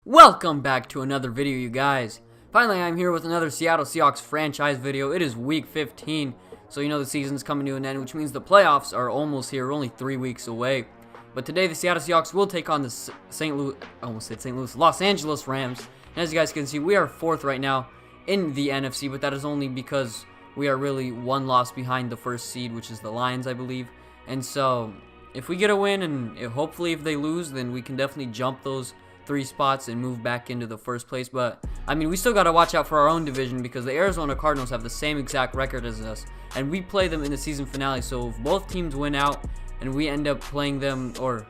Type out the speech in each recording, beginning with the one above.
Welcome back to another video, you guys. Finally, I'm here with another Seattle Seahawks franchise video. It is week 15, so you know the season's coming to an end, which means the playoffs are almost here. We're only 3 weeks away. But today, the Seattle Seahawks will take on the Los Angeles Rams. And as you guys can see, we are 4th right now in the NFC, but that is only because we are really one loss behind the first seed, which is the Lions, I believe. And so, if we get a win, and hopefully if they lose, then we can definitely jump those 3 spots and move back into the first place. But I mean, we still got to watch out for our own division because the Arizona Cardinals have the same exact record as us, and we play them in the season finale. So if both teams win out and we end up playing them, or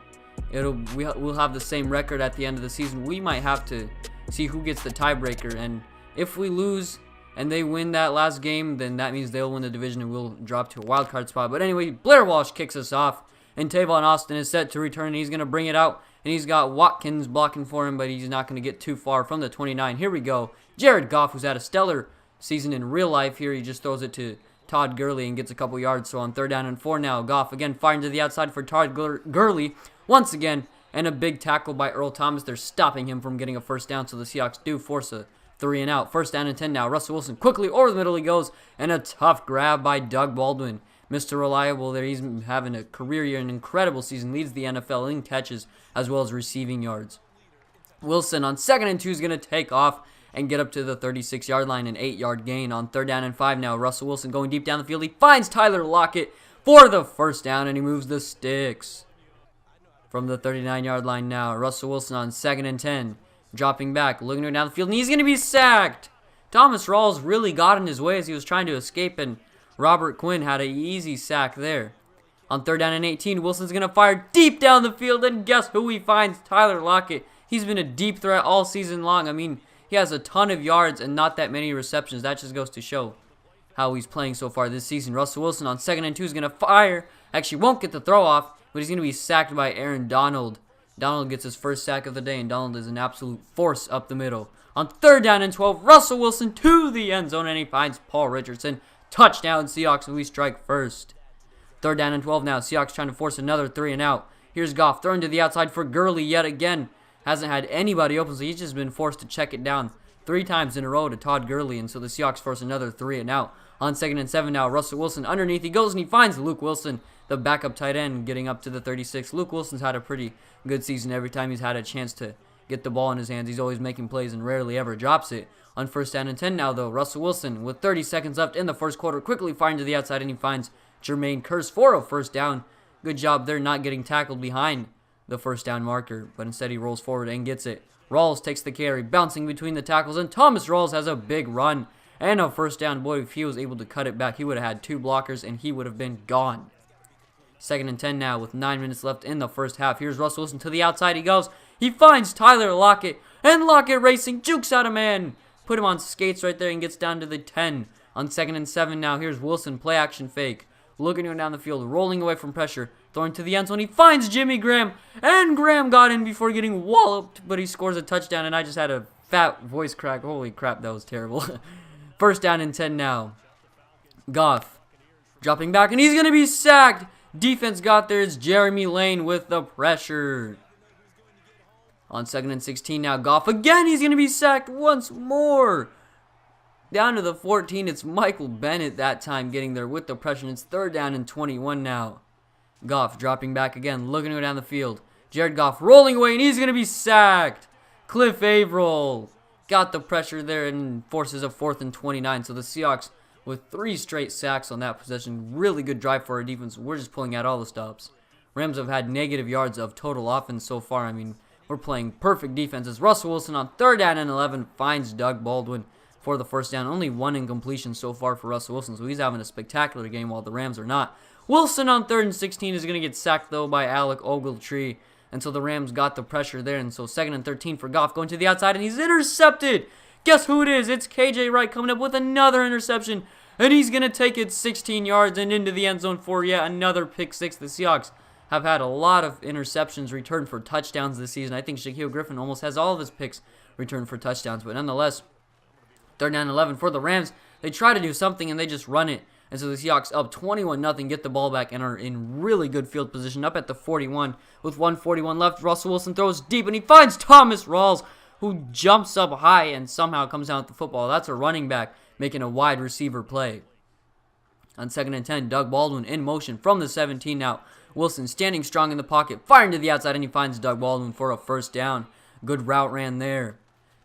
we'll have the same record at the end of the season, we might have to see who gets the tiebreaker. And if we lose and they win that last game, then that means they'll win the division and we'll drop to a wild card spot. But anyway, Blair Walsh kicks us off, and Tavon Austin is set to return, and he's going to bring it out. And he's got Watkins blocking for him, but he's not going to get too far from the 29. Here we go. Jared Goff, who's had a stellar season in real life here. He just throws it to Todd Gurley and gets a couple yards. So on 3rd down and 4 now. Goff again firing to the outside for Todd Gurley once again. And a big tackle by Earl Thomas. They're stopping him from getting a first down. So the Seahawks do force a 3 and out. 1st down and 10 now. Russell Wilson quickly over the middle he goes. And a tough grab by Doug Baldwin. Mr. Reliable there. He's having a career year, an incredible season. Leads the NFL in catches as well as receiving yards. Wilson on 2nd and 2 is going to take off and get up to the 36-yard line, an 8-yard gain. On 3rd down and 5 now. Russell Wilson going deep down the field. He finds Tyler Lockett for the first down, and he moves the sticks from the 39-yard line now. Russell Wilson on 2nd and 10. Dropping back, looking down the field, and he's going to be sacked. Thomas Rawls really got in his way as he was trying to escape, and Robert Quinn had an easy sack there. On 3rd down and 18, Wilson's going to fire deep down the field, and guess who he finds? Tyler Lockett. He's been a deep threat all season long. I mean, he has a ton of yards and not that many receptions. That just goes to show how he's playing so far this season. Russell Wilson on 2nd and 2 is going to fire. Actually, won't get the throw off, but he's going to be sacked by Aaron Donald. Donald gets his first sack of the day, and Donald is an absolute force up the middle. On 3rd down and 12, Russell Wilson to the end zone, and he finds Paul Richardson. Touchdown Seahawks, and we strike first. 3rd down and 12 now. Seahawks trying to force another 3 and out. Here's Goff throwing to the outside for Gurley yet again. Hasn't had anybody open, so he's just been forced to check it down 3 times in a row to Todd Gurley, and so the Seahawks force another 3 and out. On 2nd and 7 now, Russell Wilson underneath. He goes and he finds Luke Wilson, the backup tight end, getting up to the 36. Luke Wilson's had a pretty good season. Every time he's had a chance to get the ball in his hands, he's always making plays and rarely ever drops it. On 1st down and 10 now, though, Russell Wilson, with 30 seconds left in the first quarter, quickly firing to the outside, and he finds Jermaine Kearse for a first down. Good job there not getting tackled behind the first down marker, but instead he rolls forward and gets it. Rawls takes the carry, bouncing between the tackles, and Thomas Rawls has a big run and a first down. Boy, if he was able to cut it back, he would have had 2 blockers, and he would have been gone. 2nd and 10 now with 9 minutes left in the first half. Here's Russell Wilson to the outside. He goes. He finds Tyler Lockett, and Lockett racing, jukes out a man. Put him on skates right there and gets down to the 10. On 2nd and 7 now, here's Wilson, play action fake. Looking down the field, rolling away from pressure, throwing to the end zone. He finds Jimmy Graham, and Graham got in before getting walloped, but he scores a touchdown, and I just had a fat voice crack. Holy crap, that was terrible. 1st down and 10 now. Goff dropping back, and he's going to be sacked. Defense got there. It's Jeremy Lane with the pressure. On 2nd and 16 now, Goff again. He's going to be sacked once more. Down to the 14, it's Michael Bennett that time getting there with the pressure. It's 3rd down and 21 now. Goff dropping back again, looking to go down the field. Jared Goff rolling away, and he's going to be sacked. Cliff Averill got the pressure there and forces a 4th and 29. So the Seahawks with 3 straight sacks on that possession. Really good drive for our defense. We're just pulling out all the stops. Rams have had negative yards of total offense so far. I mean, we're playing perfect defense as Russell Wilson on 3rd down and 11 finds Doug Baldwin for the first down. Only 1 incompletion so far for Russell Wilson, so he's having a spectacular game while the Rams are not. Wilson on 3rd and 16 is going to get sacked, though, by Alec Ogletree, and so the Rams got the pressure there, and so 2nd and 13 for Goff going to the outside, and he's intercepted. Guess who it is? It's KJ Wright coming up with another interception, and he's going to take it 16 yards and into the end zone for yet another pick 6. The Seahawks have had a lot of interceptions returned for touchdowns this season. I think Shaquille Griffin almost has all of his picks returned for touchdowns, but nonetheless, 3rd down and 11 for the Rams. They try to do something, and they just run it. And so the Seahawks up 21-0, get the ball back, and are in really good field position up at the 41 with 1:41 left. Russell Wilson throws deep, and he finds Thomas Rawls who jumps up high and somehow comes down with the football. That's a running back making a wide receiver play. On 2nd and 10, Doug Baldwin in motion from the 17 now. Wilson standing strong in the pocket, firing to the outside, and he finds Doug Baldwin for a first down. Good route ran there.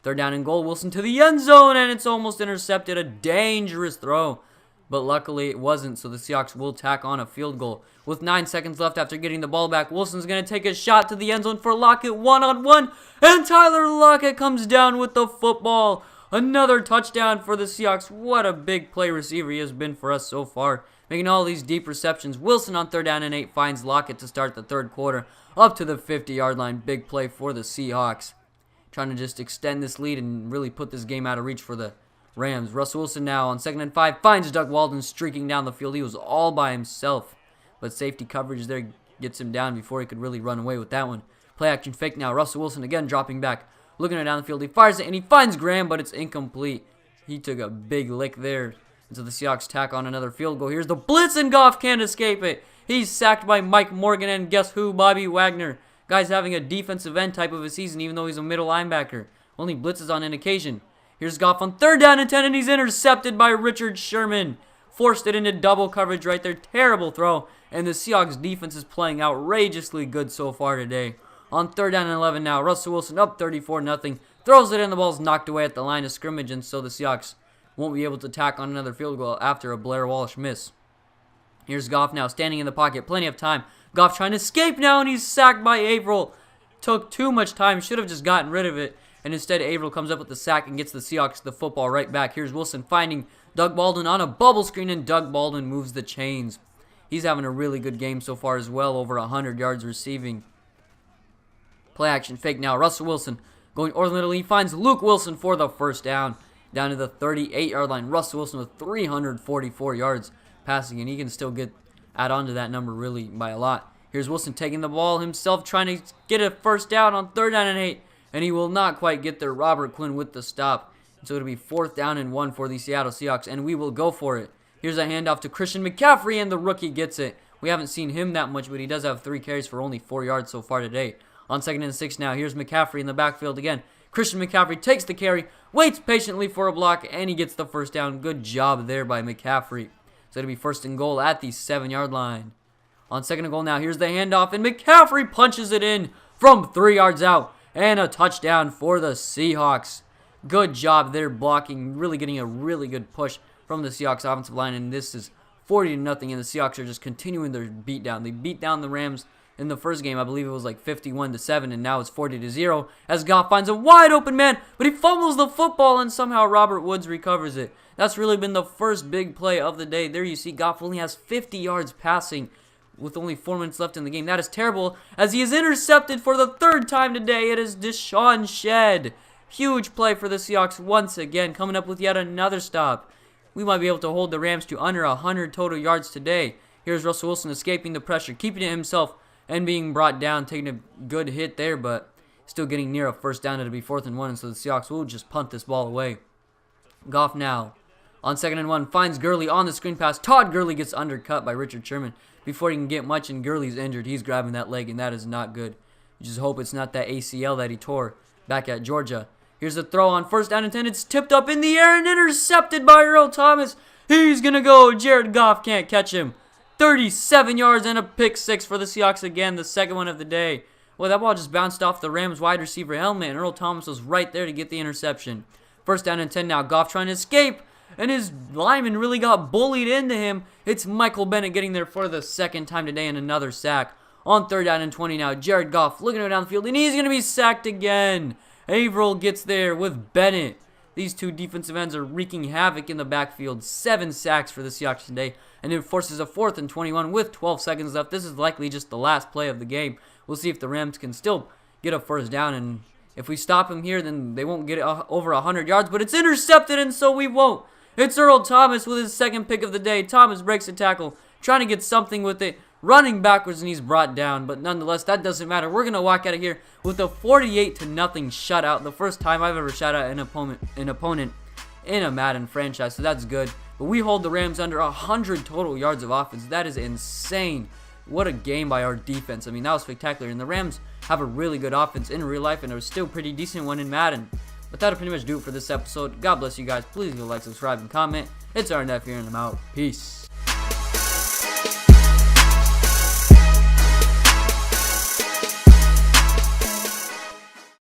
3rd down and goal, Wilson to the end zone, and it's almost intercepted. A dangerous throw, but luckily it wasn't, so the Seahawks will tack on a field goal. With 9 seconds left after getting the ball back, Wilson's going to take a shot to the end zone for Lockett one-on-one, and Tyler Lockett comes down with the football. Another touchdown for the Seahawks. What a big play receiver he has been for us so far, making all these deep receptions. Wilson on 3rd down and 8 finds Lockett to start the 3rd quarter up to the 50-yard line. Big play for the Seahawks, trying to just extend this lead and really put this game out of reach for the Rams. Russell Wilson now on 2nd and 5 finds Doug Baldwin streaking down the field. He was all by himself, but safety coverage there gets him down before he could really run away with that one. Play action fake now. Russell Wilson again dropping back, looking it down the field. He fires it and he finds Graham, but it's incomplete. He took a big lick there. And so the Seahawks tack on another field goal. Here's the blitz and Goff can't escape it. He's sacked by Mike Morgan and guess who? Bobby Wagner. Guy's having a defensive end type of a season even though he's a middle linebacker. Only blitzes on an occasion. Here's Goff on 3rd down and 10 and he's intercepted by Richard Sherman. Forced it into double coverage right there. Terrible throw. And the Seahawks defense is playing outrageously good so far today. On 3rd down and 11 now, Russell Wilson up 34-0. Throws it in, the ball's knocked away at the line of scrimmage, and so the Seahawks won't be able to tack on another field goal after a Blair Walsh miss. Here's Goff now, standing in the pocket, plenty of time. Goff trying to escape now, and he's sacked by Averill. Took too much time, should have just gotten rid of it, and instead Averill comes up with the sack and gets the Seahawks the football right back. Here's Wilson finding Doug Baldwin on a bubble screen, and Doug Baldwin moves the chains. He's having a really good game so far as well, over 100 yards receiving. Play action fake now. Russell Wilson going orthogonally. He finds Luke Wilson for the first down. Down to the 38-yard line. Russell Wilson with 344 yards passing, and he can still add on to that number really by a lot. Here's Wilson taking the ball himself, trying to get a first down on 3rd down and 8, and he will not quite get there. Robert Quinn with the stop. So it'll be 4th down and 1 for the Seattle Seahawks, and we will go for it. Here's a handoff to Christian McCaffrey, and the rookie gets it. We haven't seen him that much, but he does have 3 carries for only 4 yards so far today. On 2nd and 6 now, here's McCaffrey in the backfield again. Christian McCaffrey takes the carry, waits patiently for a block, and he gets the first down. Good job there by McCaffrey. So it'll be 1st and goal at the 7-yard line. On 2nd and goal now, here's the handoff, and McCaffrey punches it in from 3 yards out, and a touchdown for the Seahawks. Good job there blocking, really getting a really good push from the Seahawks offensive line, and this is 40-0, and the Seahawks are just continuing their beatdown. They beat down the Rams in the first game. I believe it was like 51-7, and now it's 40-0 as Goff finds a wide open man, but he fumbles the football, and somehow Robert Woods recovers it. That's really been the first big play of the day. There you see Goff only has 50 yards passing with only 4 minutes left in the game. That is terrible as he is intercepted for the 3rd time today. It is Deshaun Shedd. Huge play for the Seahawks once again, coming up with yet another stop. We might be able to hold the Rams to under 100 total yards today. Here's Russell Wilson escaping the pressure, keeping it himself, and being brought down, taking a good hit there, but still getting near a first down. It'll be 4th and 1, and so the Seahawks will just punt this ball away. Goff now on 2nd and 1 finds Gurley on the screen pass. Todd Gurley gets undercut by Richard Sherman before he can get much, and Gurley's injured. He's grabbing that leg, and that is not good. You just hope it's not that ACL that he tore back at Georgia. Here's a throw on 1st down and 10. It's tipped up in the air and intercepted by Earl Thomas. He's going to go. Jared Goff can't catch him. 37 yards and a pick 6 for the Seahawks again, the 2nd one of the day. Well, that ball just bounced off the Rams wide receiver helmet, and Earl Thomas was right there to get the interception. 1st down and 10 now. Goff trying to escape, and his lineman really got bullied into him. It's Michael Bennett getting there for the 2nd time today and another sack. On 3rd down and 20 now, Jared Goff looking down the field, and he's going to be sacked again. Averill gets there with Bennett. These two defensive ends are wreaking havoc in the backfield. 7 sacks for the Seahawks today, and it forces a 4th and 21 with 12 seconds left. This is likely just the last play of the game. We'll see if the Rams can still get a first down, and if we stop them here, then they won't get over 100 yards, but it's intercepted, and so we won't. It's Earl Thomas with his 2nd pick of the day. Thomas breaks a tackle, trying to get something with it, running backwards, and he's brought down. But nonetheless, that doesn't matter. We're going to walk out of here with a 48-0 shutout. The first time I've ever shut out an opponent in a Madden franchise, so that's good. But we hold the Rams under 100 total yards of offense. That is insane. what a game by our defense. I mean, that was spectacular. And the Rams have a really good offense in real life, and a still pretty decent one in Madden. But that'll pretty much do it for this episode. God bless you guys. Please go like, subscribe, and comment. It's our Neff here, and I'm out. Peace.